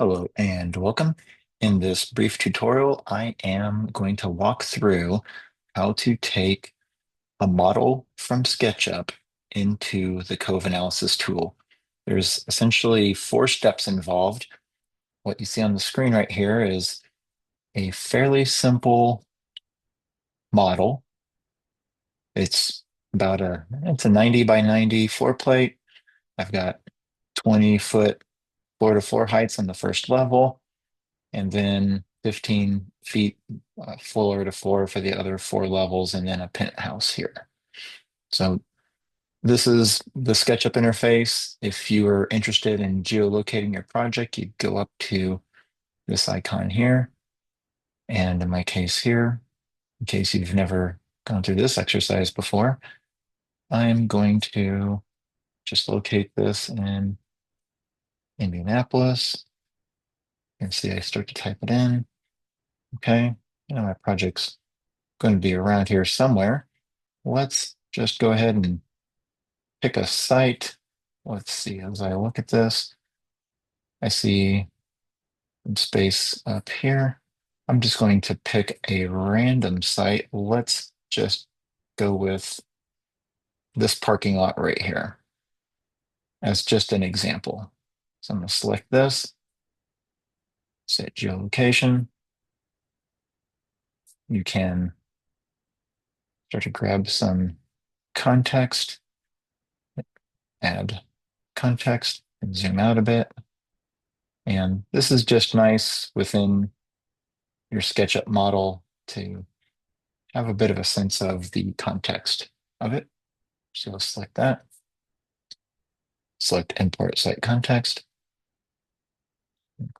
Hello and welcome. In this brief tutorial, I am going to walk through how to take a model from SketchUp into the Cove analysis tool. There's essentially four steps involved. What you see on the screen right here is a fairly simple model. It's a 90 by 90 floor plate. I've got 20-foot floor to floor heights on the first level, and then 15 feet floor to floor for the other four levels, and then a penthouse here. So this is the SketchUp interface. If you are interested in geolocating your project, you go up to this icon here. And in my case here, in case you've never gone through this exercise before, I'm going to just locate this in Indianapolis. You can see I start to type it in. Okay, my project's going to be around here somewhere. Let's just go ahead and pick a site. Let's see, as I look at this, I see some space up here. I'm just going to pick a random site. Let's just go with this parking lot right here as just an example. So I'm going to select this, set geolocation. You can start to grab some context, add context, and zoom out a bit. And this is just nice within your SketchUp model to have a bit of a sense of the context of it. So let's select that. Select import site context.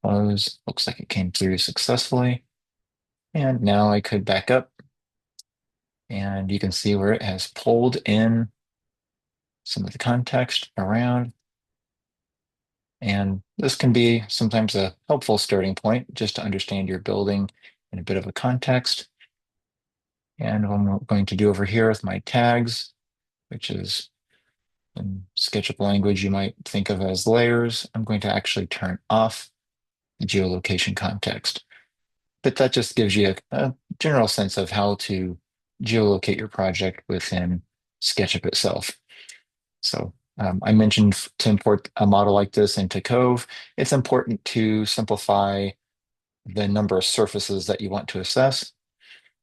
Close. Looks like it came through successfully. And now I could back up and you can see where it has pulled in some of the context around. And this can be sometimes a helpful starting point just to understand your building in a bit of a context. And what I'm going to do over here with my tags, which is in SketchUp language you might think of as layers, I'm going to actually turn off the geolocation context. But that just gives you a general sense of how to geolocate your project within SketchUp itself. So I mentioned to import a model like this into Cove, it's important to simplify the number of surfaces that you want to assess.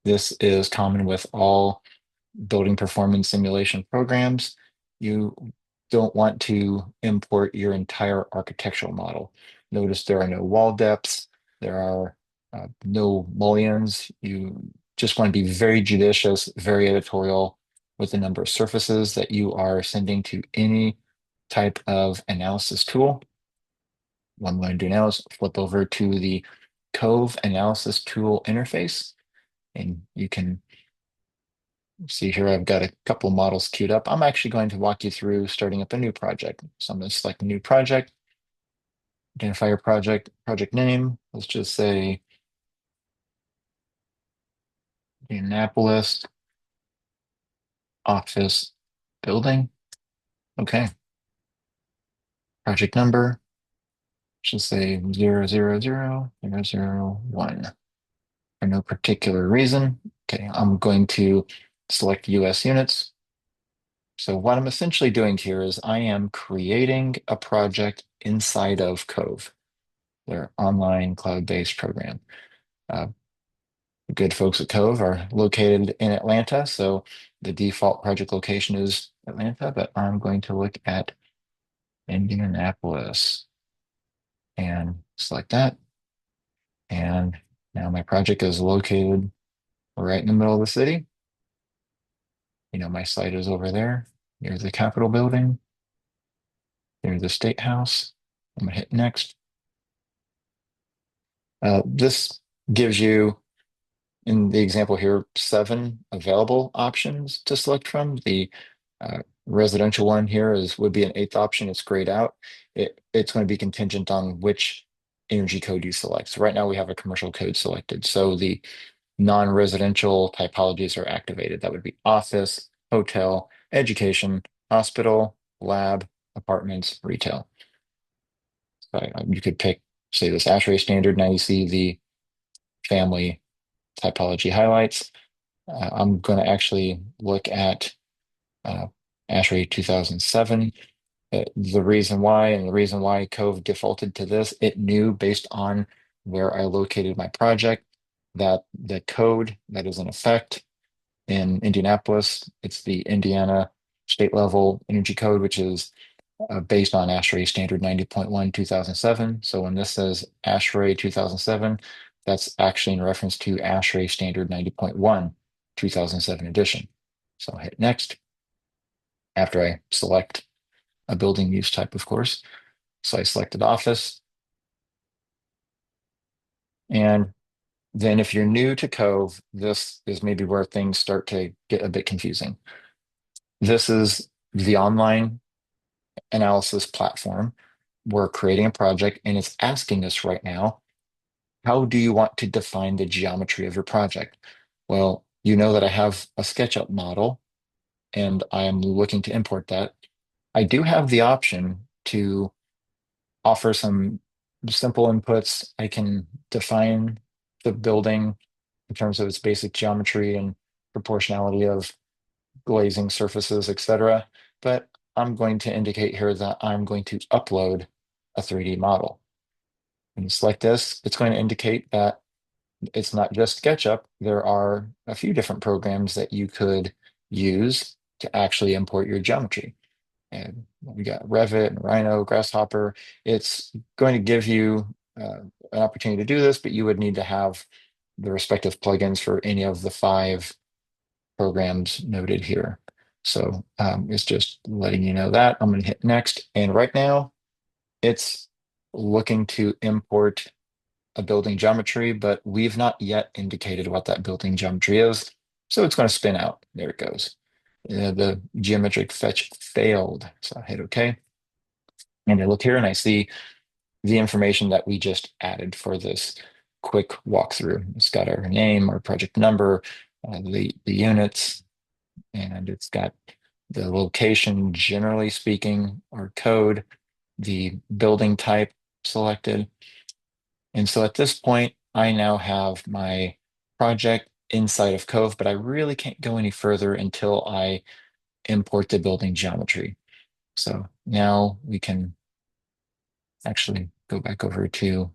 This is common with all building performance simulation programs. You don't want to import your entire architectural model. Notice there are no wall depths, there are no mullions. You just want to be very judicious, very editorial with the number of surfaces that you are sending to any type of analysis tool. What I'm going to do now is flip over to the Cove analysis tool interface, and you can see here I've got a couple models queued up. I'm actually going to walk you through starting up a new project. So I'm going to select a new project, identify your project name. Let's just say Indianapolis office building. Okay. Project number, should say 000 001 for no particular reason. Okay, I'm going to select US units. So what I'm essentially doing here is I am creating a project inside of Cove, their online cloud-based program. Uh, the good folks at Cove are located in Atlanta, so the default project location is Atlanta, but I'm going to look at Indianapolis and select that. And now my project is located right in the middle of the city. My site is over there near the Capitol building, near the State House. I'm gonna hit next. This gives you, in the example here, 7 available options to select from. The residential one here would be an 8th option. It's grayed out. It's going to be contingent on which energy code you select. So right now we have a commercial code selected. So the non-residential typologies are activated. That would be office, hotel, education, hospital, lab, apartments, retail. So you could pick say this ASHRAE standard. Now you see the family typology highlights. I'm going to actually look at uh, ASHRAE 2007. The reason why, and the reason why Cove defaulted to this, it knew based on where I located my project that the code that is in effect in Indianapolis, it's the Indiana State Level Energy Code, which is based on ASHRAE Standard 90.1 2007. So when this says ASHRAE 2007, that's actually in reference to ASHRAE Standard 90.1 2007 edition. So I'll hit next after I select a building use type, of course. So I selected office. And then if you're new to Cove, this is maybe where things start to get a bit confusing. This is the online analysis platform. We're creating a project and it's asking us right now, how do you want to define the geometry of your project? Well, you know that I have a SketchUp model and I am looking to import that. I do have the option to offer some simple inputs. I can define the building in terms of its basic geometry and proportionality of glazing surfaces, etc. But I'm going to indicate here that I'm going to upload a 3D model. When you select this, it's going to indicate that it's not just SketchUp. There are a few different programs that you could use to actually import your geometry. And we got Revit and Rhino, Grasshopper. It's going to give you an opportunity to do this, but you would need to have the respective plugins for any of the 5 programs noted here. So it's just letting you know that. I'm going to hit next. And right now it's looking to import a building geometry, but we've not yet indicated what that building geometry is. So it's going to spin out. There it goes. The geometric fetch failed. So I hit OK. And I look here and I see the information that we just added for this quick walkthrough. It's got our name, our project number, the units, and it's got the location, generally speaking, our code, the building type selected. And so at this point, I now have my project inside of Cove, but I really can't go any further until I import the building geometry. So now we can actually go back over to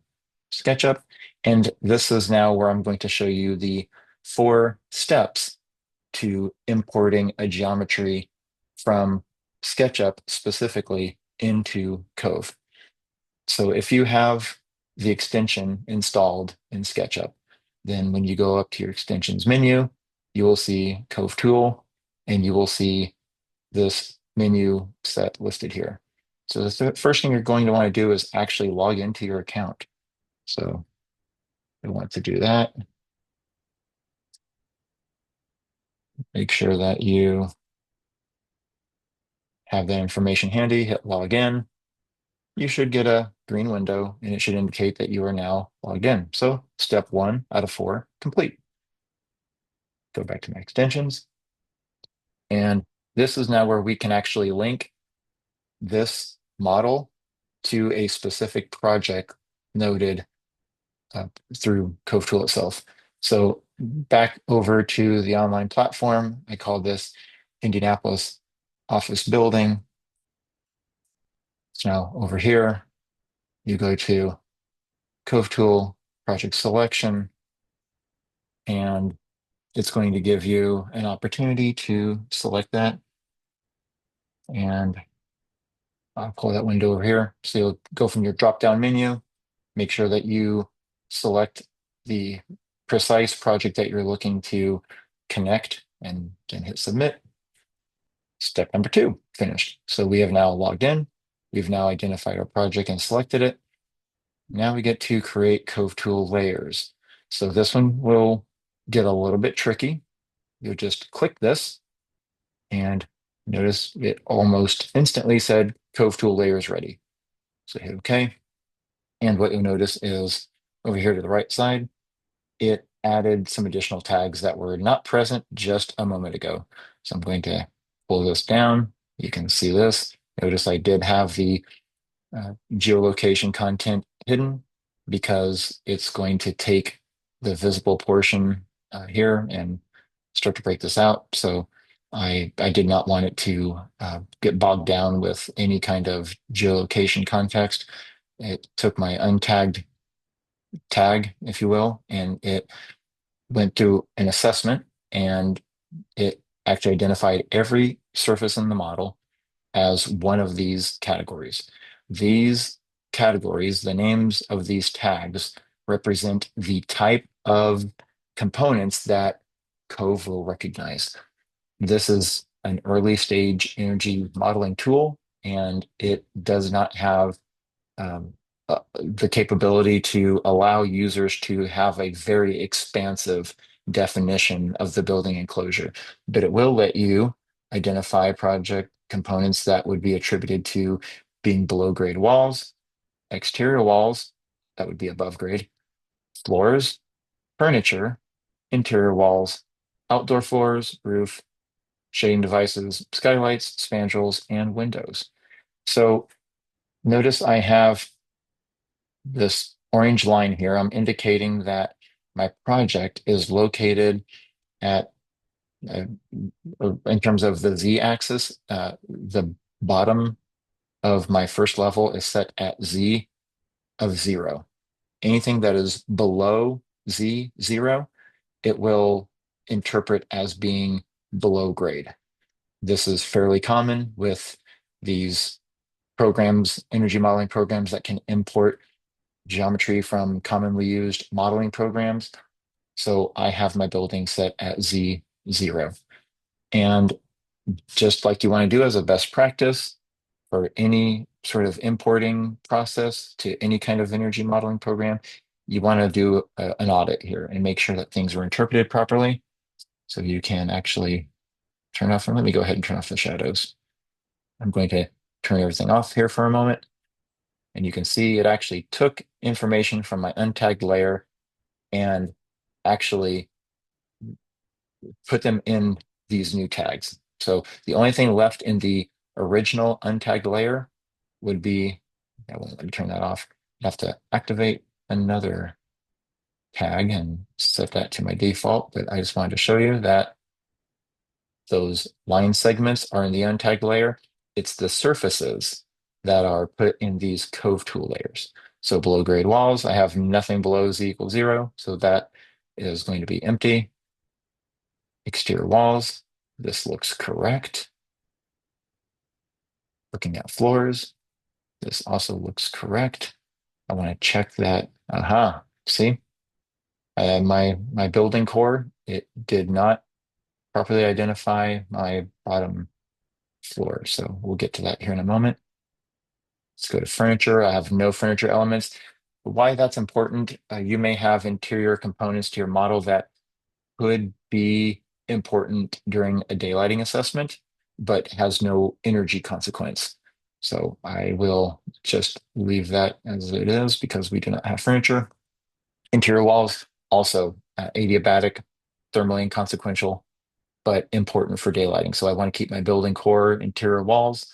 SketchUp. And this is now where I'm going to show you the 4 steps to importing a geometry from SketchUp specifically into Cove. So if you have the extension installed in SketchUp, then when you go up to your extensions menu, you will see Cove Tool and you will see this menu set listed here. So the first thing you're going to want to do is actually log into your account. So I want to do that. Make sure that you have that information handy, hit log in. You should get a green window and it should indicate that you are now logged in. So step 1 out of 4 complete. Go back to my extensions. And this is now where we can actually link this model to a specific project noted through Cove Tool itself. So back over to the online platform, I call this Indianapolis office building. So now over here, you go to Cove Tool, project selection, and it's going to give you an opportunity to select that. And I'll pull that window over here. So you'll go from your drop-down menu, make sure that you select the precise project that you're looking to connect and then hit submit. Step number 2, finished. So we have now logged in. We've now identified our project and selected it. Now we get to create Cove Tool layers. So this one will get a little bit tricky. You'll just click this and notice it almost instantly said Cove Tool layers ready. So hit OK. And what you'll notice is over here to the right side, it added some additional tags that were not present just a moment ago. So I'm going to pull this down. You can see this. Notice I did have the geolocation content hidden. because it's going to take the visible portion here and start to break this out. So I did not want it to get bogged down with any kind of geolocation context. It took my untagged tag, if you will, and it went through an assessment, and it actually identified every surface in the model as one of these categories. These categories, the names of these tags, represent the type of components that Cove will recognize. This is an early stage energy modeling tool, and it does not have um, the capability to allow users to have a very expansive definition of the building enclosure, but it will let you identify project components that would be attributed to being below grade walls, exterior walls, that would be above grade, floors, furniture, interior walls, outdoor floors, roof, shading devices, skylights, spandrels, and windows. So notice I have this orange line here. I'm indicating that my project is located at, uh, in terms of the z-axis, the bottom of my first level is set at z of 0. Anything that is below z 0, it will interpret as being below grade. This is fairly common with these programs, energy modeling programs that can import geometry from commonly used modeling programs. So I have my building set at Z0. And just like you want to do as a best practice for any sort of importing process to any kind of energy modeling program, you want to do an audit here and make sure that things were interpreted properly. So you can actually turn off, and let me go ahead and turn off the shadows. I'm going to turn everything off here for a moment. And you can see it actually took information from my untagged layer and actually put them in these new tags. So the only thing left in the original untagged layer would be, I won't let me turn that off. I have to activate another tag and set that to my default, but I just wanted to show you that those line segments are in the untagged layer. It's the surfaces that are put in these Cove tool layers. So below grade walls, I have nothing below z equals 0. So that is going to be empty. Exterior walls, this looks correct. Looking at floors, this also looks correct. I want to check that. Aha, see, my building core, it did not properly identify my bottom floor. So we'll get to that here in a moment. Let's go to furniture. I have no furniture elements. Why that's important, you may have interior components to your model that could be important during a daylighting assessment, but has no energy consequence. So I will just leave that as it is because we do not have furniture. Interior walls, also adiabatic, thermally inconsequential, but important for daylighting. So I want to keep my building core interior walls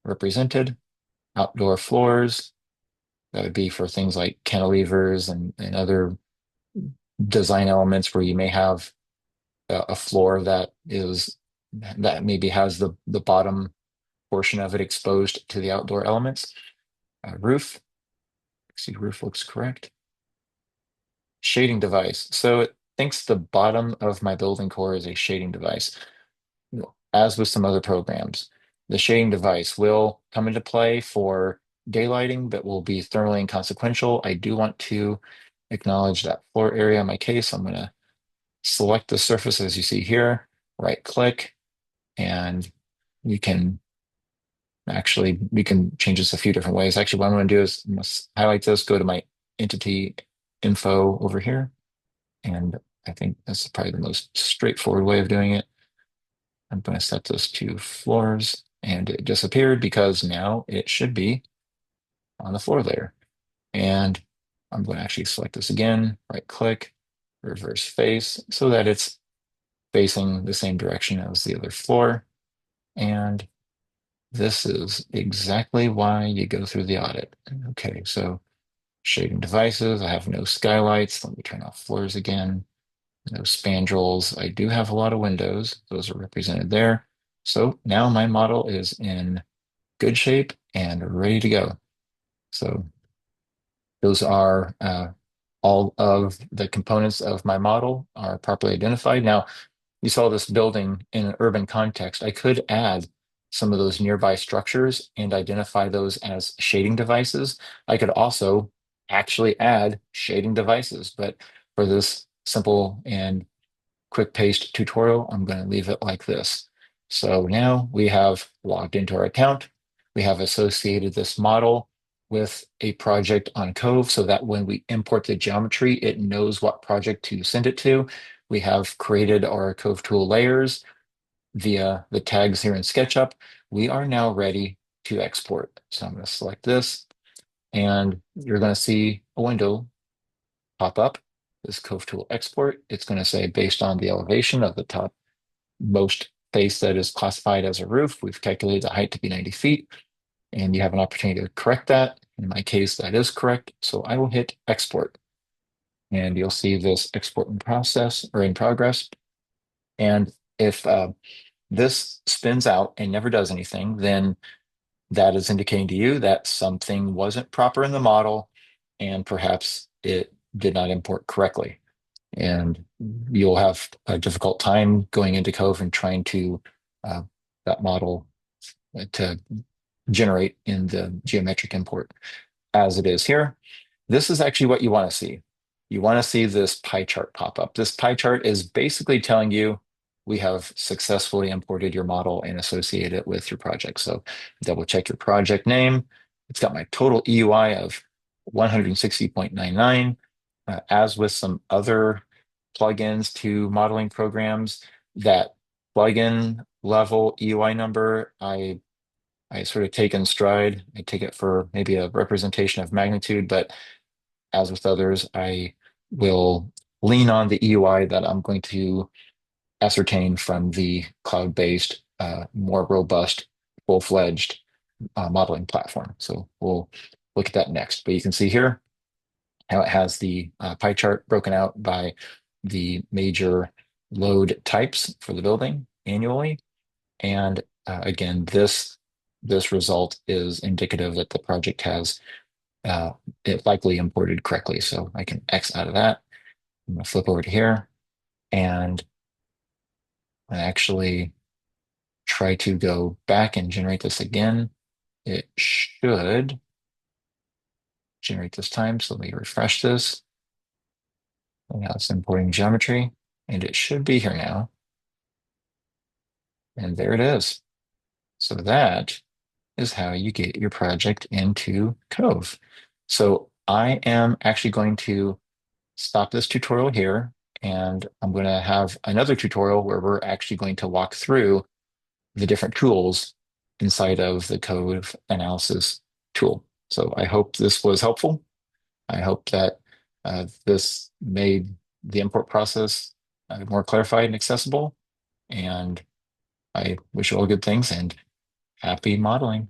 represented. Outdoor floors, that would be for things like cantilevers and other design elements where you may have a floor that maybe has the bottom portion of it exposed to the outdoor elements. Roof, see, roof looks correct. Shading device. So it thinks the bottom of my building core is a shading device. As with some other programs, the shading device will come into play for daylighting, but will be thermally inconsequential. I do want to acknowledge that floor area in my case. I'm going to select the surface as you see here, right click, and we can change this a few different ways. Actually, what I'm going to do is I'm going to highlight this, go to my entity info over here, and I think that's probably the most straightforward way of doing it. I'm going to set this to floors, and it disappeared because now it should be on the floor layer. And I'm going to actually select this again, right click, reverse face, so that it's facing the same direction as the other floor. And this is exactly why you go through the audit. Okay, so Shading devices, I have no skylights. Let me turn off floors again. No spandrels. I do have a lot of windows. Those are represented there. So now my model is in good shape and ready to go. So those are all of the components of my model are properly identified. Now, you saw this building in an urban context. I could add some of those nearby structures and identify those as shading devices. I could also actually add shading devices, but for this simple and quick paste tutorial, I'm going to leave it like this. So now we have logged into our account. We have associated this model with a project on Cove so that when we import the geometry, it knows what project to send it to. We have created our Cove tool layers via the tags here in SketchUp. We are now ready to export. So I'm going to select this, and you're going to see a window pop up, this Cove tool export. It's going to say based on the elevation of the top most face that is classified as a roof, we've calculated the height to be 90 feet, and you have an opportunity to correct that. In my case, that is correct. So I will hit export, and you'll see this export in process or in progress. And if this spins out and never does anything, then that is indicating to you that something wasn't proper in the model and perhaps it did not import correctly. And you'll have a difficult time going into Cove and trying to that model to generate in the geometric import as it is here. This is actually what you want to see. You want to see this pie chart pop up. This pie chart is basically telling you we have successfully imported your model and associated it with your project. So double check your project name. It's got my total EUI of 160.99. As with some other plugins to modeling programs, that plugin level EUI number, I sort of take in stride. I take it for maybe a representation of magnitude, but as with others, I will lean on the EUI that I'm going to ascertain from the cloud-based, more robust, full-fledged modeling platform. So we'll look at that next. But you can see here how it has the pie chart broken out by the major load types for the building annually. And again, this result is indicative that the project has it likely imported correctly. So I can X out of that. I'm going to flip over to here and I actually try to go back and generate this again. It should generate this time. So let me refresh this. And now it's importing geometry and it should be here now. And there it is. So that is how you get your project into Cove. So I am actually going to stop this tutorial here, and I'm going to have another tutorial where we're actually going to walk through the different tools inside of the code analysis tool. So I hope this was helpful. I hope that this made the import process more clarified and accessible. And I wish you all good things and happy modeling.